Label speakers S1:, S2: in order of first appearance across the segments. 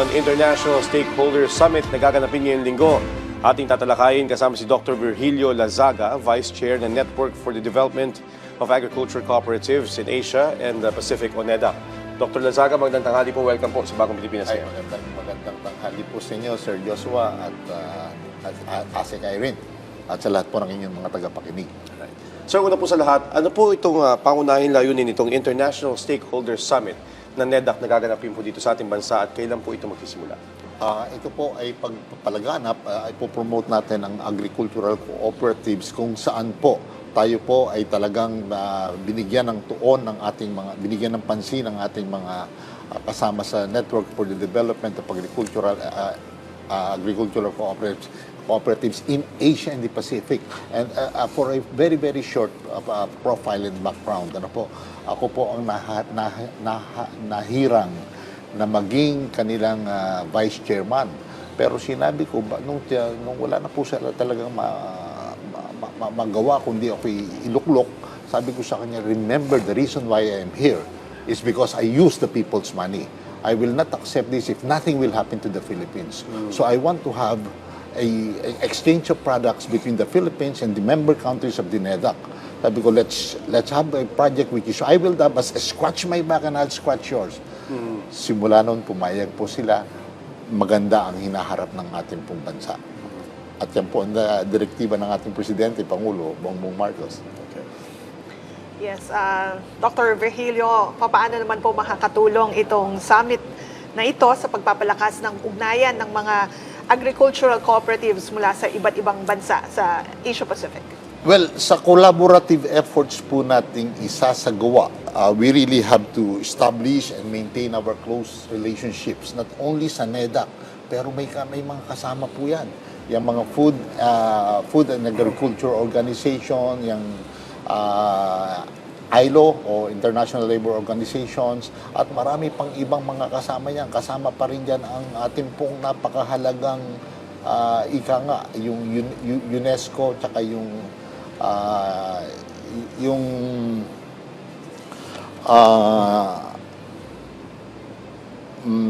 S1: Union International Stakeholder Summit na gaganapin ngayong linggo. Ating tatalakayin kasama si Dr. Virgilio Lazaga, Vice Chair ng Network for the Development of Agriculture Cooperatives in Asia and the Pacific, ONEDA. Dr. Lazaga, magandang tanghali po. Welcome po sa Bagong Pilipinas.
S2: Ay, magandang tanghali po sa inyo, Sir Joshua at Asik Irene at sa lahat po ng inyong mga tagapakinig.
S1: Sir, una po sa lahat, ano po itong pangunahing layunin nitong International Stakeholder Summit na NEDAC na gaganapin po dito sa ating bansa at kailan po ito magsisimula?
S2: Ito po ay pagpapalaganap, ay po-promote natin ang agricultural cooperatives kung saan po tayo po ay talagang binigyan ng tuon ng ating mga, binigyan ng pansin ng ating mga kasama sa Network for the Development of Agricultural Cooperatives in Asia and the Pacific. And for a very, very short profile and background, ako po ang nahirang na maging kanilang vice chairman. Pero sinabi ko, nung wala na po sila talagang magawa, kundi ako iluklok, sabi ko sa kanya, remember the reason why I am here is because I use the people's money. I will not accept this if nothing will happen to the Philippines. So I want to have a exchange of products between the Philippines and the member countries of the NEDAC. Sabi ko, let's have a project which is, I will scratch my back and I'll scratch yours. Simula noon, pumayag po sila. Maganda ang hinaharap ng ating pong bansa. At yan po ang direktiba ng ating Presidente, Pangulo, Bongbong Marcos. Okay.
S3: Yes, Dr. Virgilio, paano naman po makakatulong itong summit na ito sa pagpapalakas ng ugnayan ng mga agricultural cooperatives mula sa iba't ibang bansa sa Asia-Pacific?
S2: Well, sa collaborative efforts po nating isasagawa, we really have to establish and maintain our close relationships, not only sa NEDAC, pero may mga kasama po yan. Yung mga food and agriculture organization, yung ILO o International Labor Organizations, at marami pang ibang mga kasama yan. Kasama pa rin dyan ang ating pong napakahalagang yung UNESCO, tsaka yung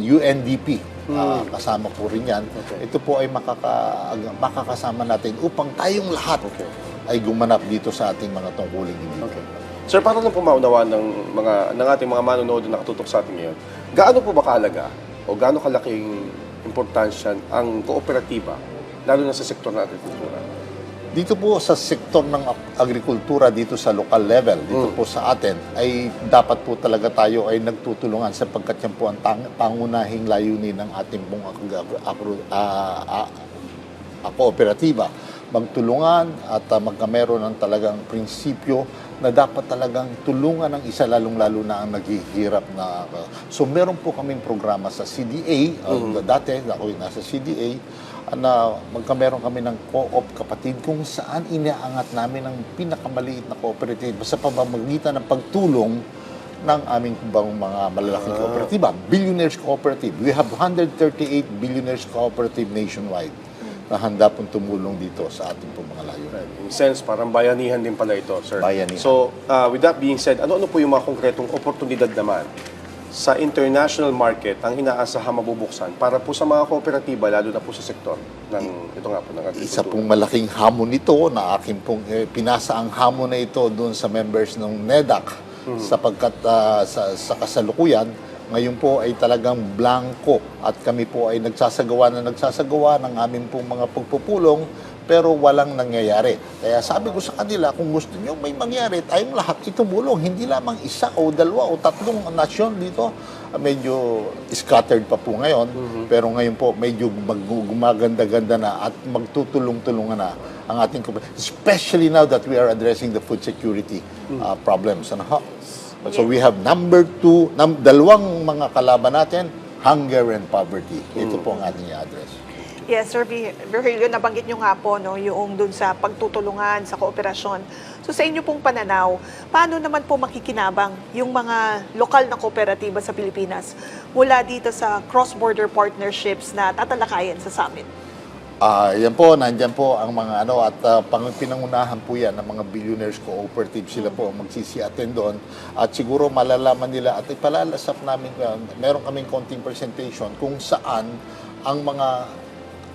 S2: UNDP. Kasama po rin yan. Okay. Ito po ay makakasama natin upang tayong lahat ay gumanap dito sa ating mga tungkulin dito.
S1: Okay. Sir, para lang po maunawaan ng ating mga manonood na nakatutok sa atin ngayon, gaano po ba kahalaga o gaano kalaking importansya ang kooperatiba, lalo na sa sektor ng agrikultura?
S2: Dito po sa sektor ng agrikultura, dito sa local level, dito po sa atin, ay dapat po talaga tayo ay nagtutulungan sapagkat yan po ang pangunahing layunin ng ating pong kooperatiba. Magtulungan at magkameron ng talagang prinsipyo na dapat talagang tulungan ng isa, lalong-lalo na ang naghihirap na. So meron po kaming programa sa CDA, dati ako yung nasa CDA, na magkameron kami ng co-op kapatid kung saan iniaangat namin ang pinakamaliit na cooperative sa pamamagitan ng pagtulong ng aming mga malalaking kooperatiba. Billionaires Cooperative. We have 138 Billionaires Cooperative nationwide na handa pong tumulong dito sa ating pong mga layunin.
S1: In sense, parang bayanihan din pala ito, sir.
S2: Bayanihan.
S1: So, with that being said, ano po yung mga konkretong oportunidad naman sa international market ang inaasahan mabubuksan para po sa mga kooperatiba, lalo na po sa sektor ng ito nga po ng agrikultura?
S2: Isa pong malaking hamon nito na akin pong pinasa ang hamon na ito doon sa members ng NEDAC sapagkat sa kasalukuyan, ngayon po ay talagang blanco at kami po ay nagsasagawa ng aming pong mga pagpupulong pero walang nangyayari. Kaya sabi ko sa kanila, kung gusto nyo may mangyari, tayong lahat itumulong. Hindi lamang isa o dalawa o tatlong nasyon dito. Medyo scattered pa po ngayon. Pero ngayon po, medyo gumaganda-ganda na at magtutulong-tulungan na ang ating community. Especially now that we are addressing the food security problems. So we have number 2, dalawang mga kalaban natin, hunger and poverty. Ito po ang ating i-address.
S3: Yes, Sir Virgilio, nabanggit nyo nga po yung dun sa pagtutulungan, sa kooperasyon. So sa inyo pong pananaw, paano naman po makikinabang yung mga lokal na kooperatiba sa Pilipinas mula dito sa cross-border partnerships na tatalakayan sa summit?
S2: Yan po, nandyan po ang mga ano at pinangunahan po yan ng mga billionaires cooperative. Sila po ang magsisi-attend doon at siguro malalaman nila at ipalalasap namin, meron kaming konting presentation kung saan ang mga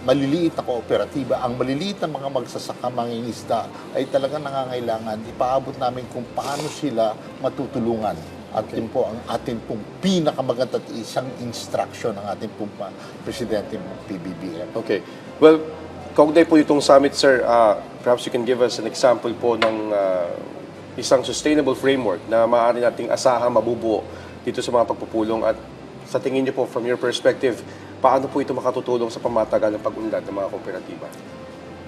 S2: maliliit na kooperatiba, ang maliliit na mga magsasaka, mangingisda ay talagang nangangailangan. Ipaabot namin kung paano sila matutulungan. At yun po ang ating pong pinakamaganda at isang instruction ng ating pong Presidente ng PBBM.
S1: Okay. Well, kaugnay po itong summit, sir, perhaps you can give us an example po ng isang sustainable framework na maaari nating asahan mabubuo dito sa mga pagpupulong at sa tingin niyo po, from your perspective, paano po ito makatutulong sa pamatagal ng pag-unlad ng mga kooperatiba?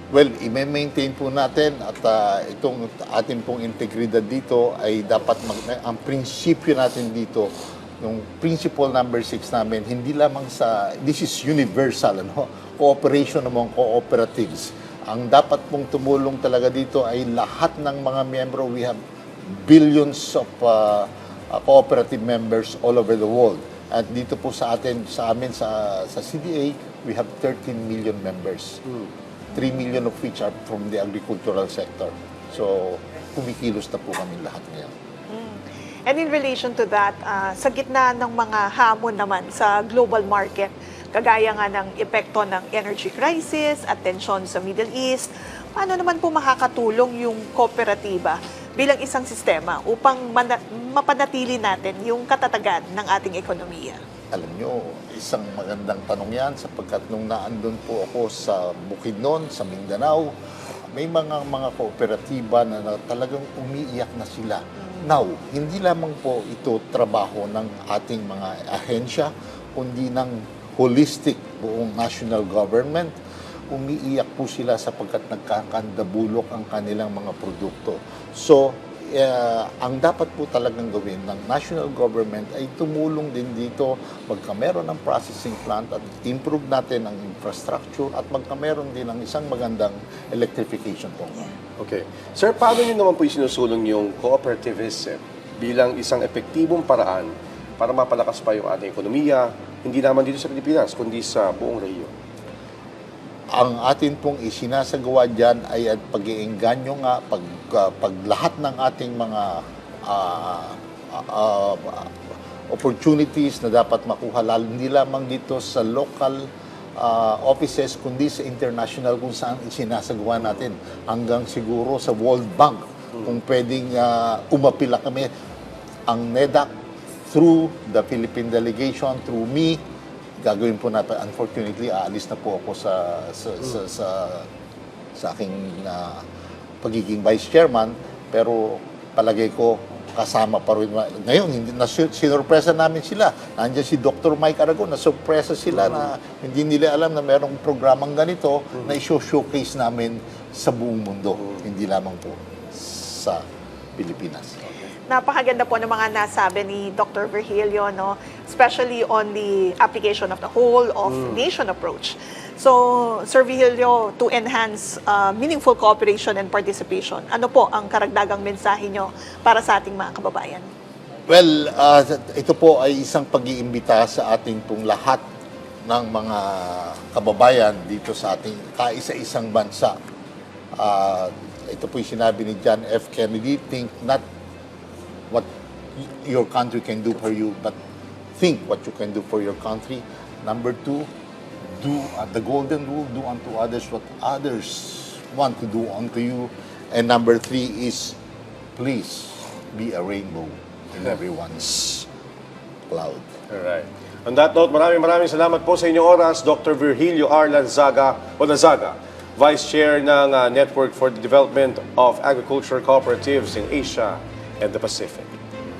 S2: Well, i-maintain po natin at itong ating pong integridad dito ay dapat ang prinsipyo natin dito, yung principle number 6 namin, hindi lamang this is universal, ano? Cooperation among cooperatives. Ang dapat pong tumulong talaga dito ay lahat ng mga miyembro. We have billions of cooperative members all over the world. At dito po sa amin sa CDA, we have 13 million members. 3 million of which are from the agricultural sector. So, kumikilos na po kami lahat ngayon.
S3: And in relation to that, sa gitna ng mga hamon naman sa global market, kagaya nga ng epekto ng energy crisis at tensyon sa Middle East, paano naman po makakatulong yung kooperatiba bilang isang sistema upang mapanatili natin yung katatagan ng ating ekonomiya?
S2: Alam nyo, isang magandang tanong yan sapagkat nung naandun po ako sa Bukidnon, sa Mindanao, may mga kooperatiba na talagang umiiyak na sila. Now, hindi lamang po ito trabaho ng ating mga ahensya, kundi ng holistic buong national government. Umiiyak po sila sapagkat nagkakandabulok ang kanilang mga produkto. So, ang dapat po talagang gawin ng national government ay tumulong din dito magkameron ng processing plant at improve natin ang infrastructure at magkameron din ng isang magandang electrification program.
S1: Okay. Sir, paano niyo naman po isinusulong yung cooperativism bilang isang epektibong paraan para mapalakas pa yung ating ekonomiya, hindi naman dito sa Pilipinas, kundi sa buong rehiyon?
S2: Ang atin pong isinasagawa dyan ay at pag-iengganyo nga, pag lahat ng ating mga opportunities na dapat makuha, lalo hindi lamang dito sa local offices, kundi sa international kung saan isinasagawa natin. Hanggang siguro sa World Bank, kung pwedeng umapila kami, ang NEDAC, through the Philippine delegation, through me, gagawin po natin. Unfortunately, aalis na po ako sa aking pagiging vice chairman, pero palagay ko kasama pa rin. Ngayon, sinurpresa namin sila. Nandiyan si Dr. Mike Aragon, nasurpresa sila na hindi nila alam na mayroong programang ganito na i-showcase namin sa buong mundo, hindi lamang po sa Pilipinas.
S3: Napakaganda po ng mga nasabi ni Dr. Virgilio, no? Especially on the application of the whole of nation approach. So, Sir Virgilio, to enhance meaningful cooperation and participation, ano po ang karagdagang mensahe nyo para sa ating mga kababayan?
S2: Well, ito po ay isang pag-iimbita sa ating pong lahat ng mga kababayan dito sa ating kaisa-isang bansa. Ito po yung sinabi ni John F. Kennedy, think not what your country can do for you, but think what you can do for your country. Number 2, do the golden rule, do unto others what others want to do unto you. And number 3 is, please be a rainbow in everyone's cloud.
S1: Alright. On that note, maraming salamat po sa inyong oras, Dr. Virgilio R. Lanzaga, Vice Chair ng Network for the Development of Agricultural Cooperatives in Asia and the Pacific.